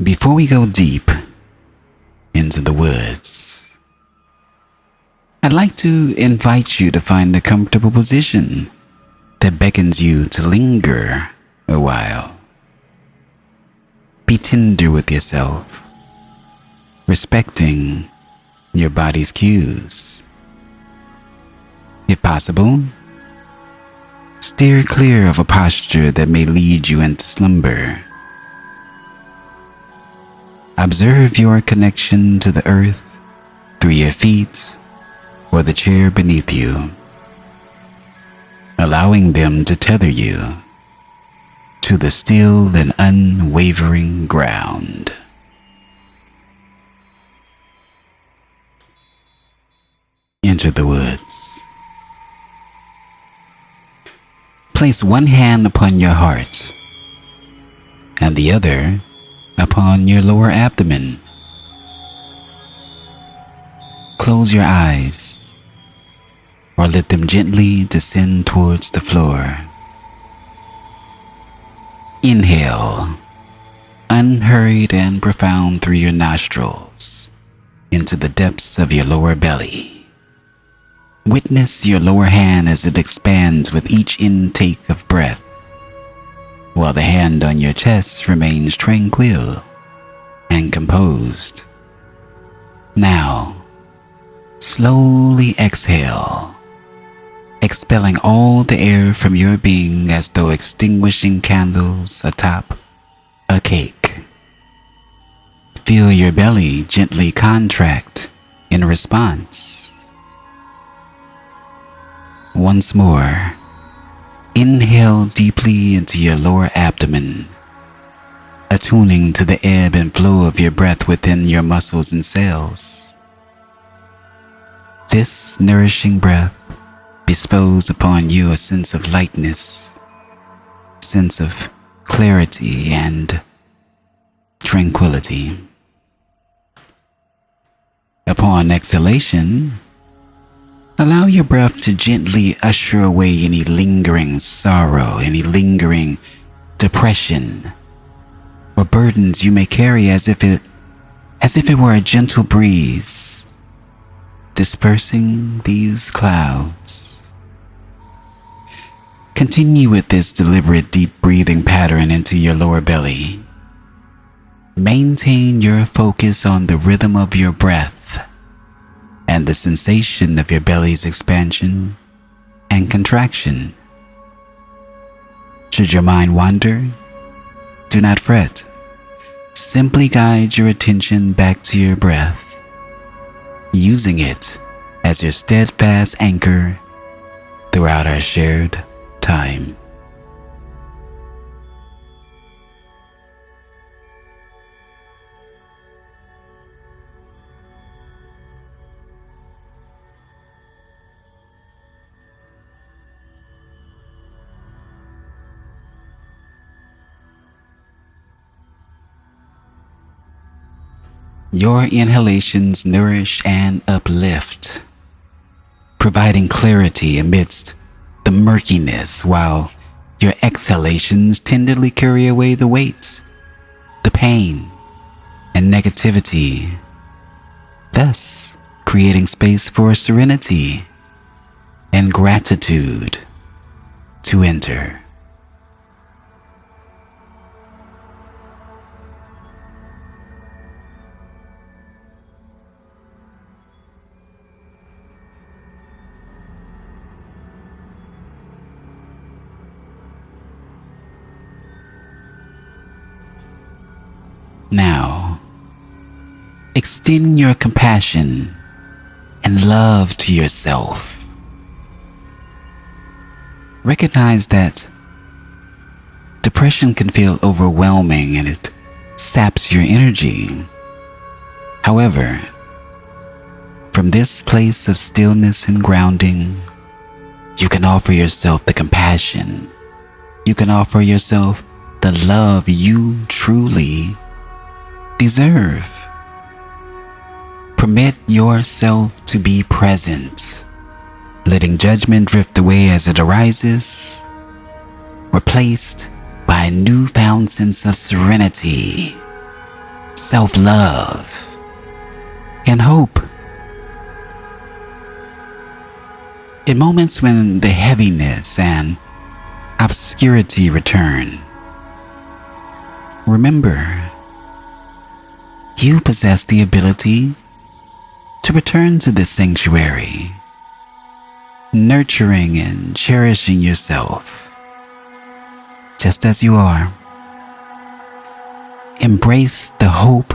Before we go deep into the woods, I'd like to invite you to find a comfortable position that beckons you to linger a while. Be tender with yourself, respecting your body's cues. If possible, steer clear of a posture that may lead you into slumber. Observe your connection to the earth through your feet or the chair beneath you, allowing them to tether you to the still and unwavering ground. Enter the woods. Place one hand upon your heart and the other upon your lower abdomen. Close your eyes or let them gently descend towards the floor. Inhale, unhurried and profound through your nostrils into the depths of your lower belly. Witness your lower hand as it expands with each intake of breath, while the hand on your chest remains tranquil and composed. Now, slowly exhale, expelling all the air from your being as though extinguishing candles atop a cake. Feel your belly gently contract in response. Once more, inhale deeply into your lower abdomen, attuning to the ebb and flow of your breath within your muscles and cells. This nourishing breath bestows upon you a sense of lightness, sense of clarity and tranquility. Upon exhalation, allow your breath to gently usher away any lingering sorrow, any lingering depression, or burdens you may carry as if it were a gentle breeze, dispersing these clouds. Continue with this deliberate deep breathing pattern into your lower belly. Maintain your focus on the rhythm of your breath and the sensation of your belly's expansion and contraction. Should your mind wander, do not fret. Simply guide your attention back to your breath, using it as your steadfast anchor throughout our shared time. Your inhalations nourish and uplift, providing clarity amidst the murkiness, while your exhalations tenderly carry away the weight, the pain, and negativity, thus creating space for serenity and gratitude to enter. Now, extend your compassion and love to yourself. Recognize that depression can feel overwhelming and it saps your energy. However, from this place of stillness and grounding, you can offer yourself the compassion. You can offer yourself the love you truly deserve. Permit yourself to be present, letting judgment drift away as it arises, replaced by a newfound sense of serenity self-love, and hope. In moments when the heaviness and obscurity return, remember, you possess the ability to return to this sanctuary, nurturing and cherishing yourself just as you are. Embrace the hope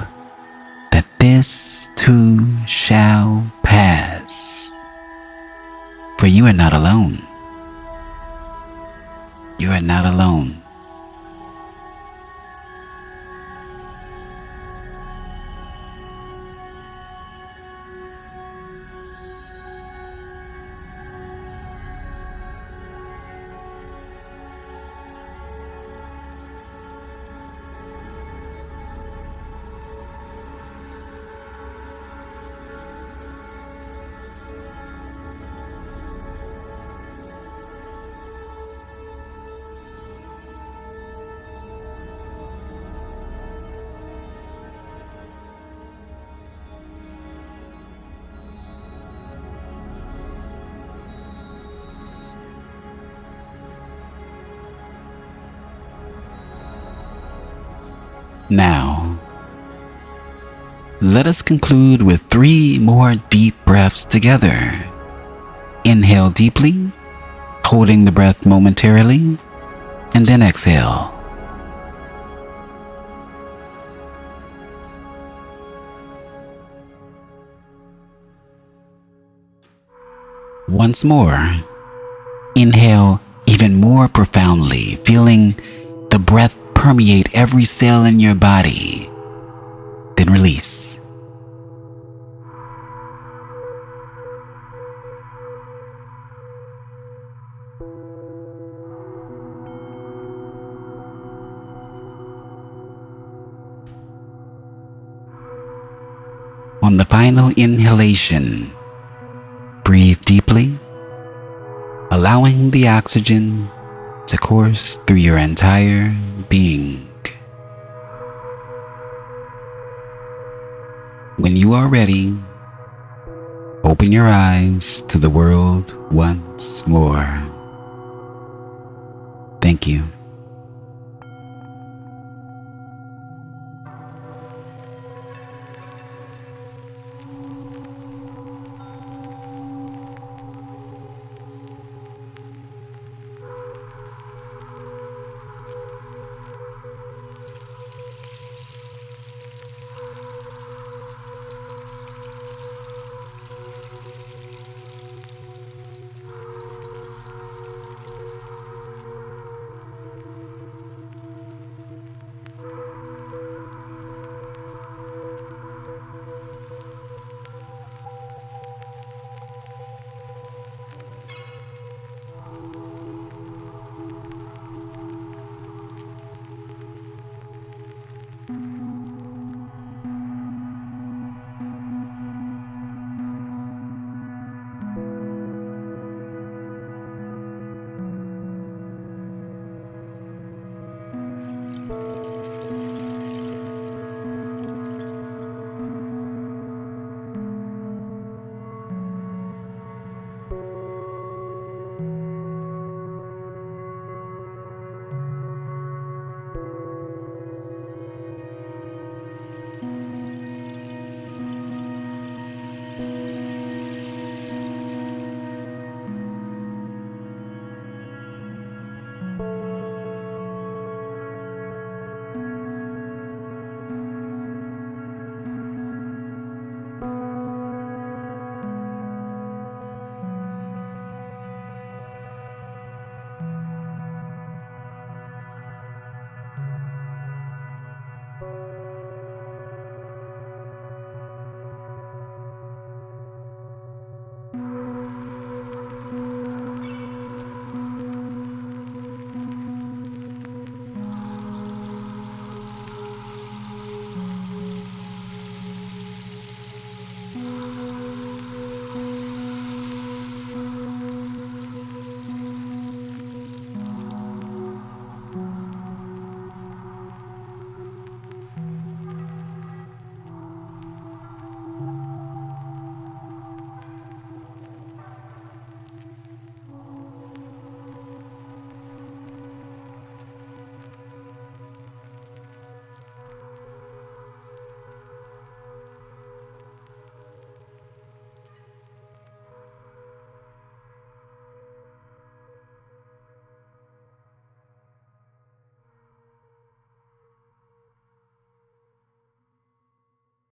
that this too shall pass. For you are not alone. You are not alone. Now, let us conclude with 3 more deep breaths together. Inhale deeply, holding the breath momentarily, and then exhale. Once more, inhale even more profoundly, feeling the breath permeate every cell in your body. Then release. On the final inhalation, breathe deeply, allowing the oxygen to course through your entire being. When you are ready, open your eyes to the world once more. Thank you.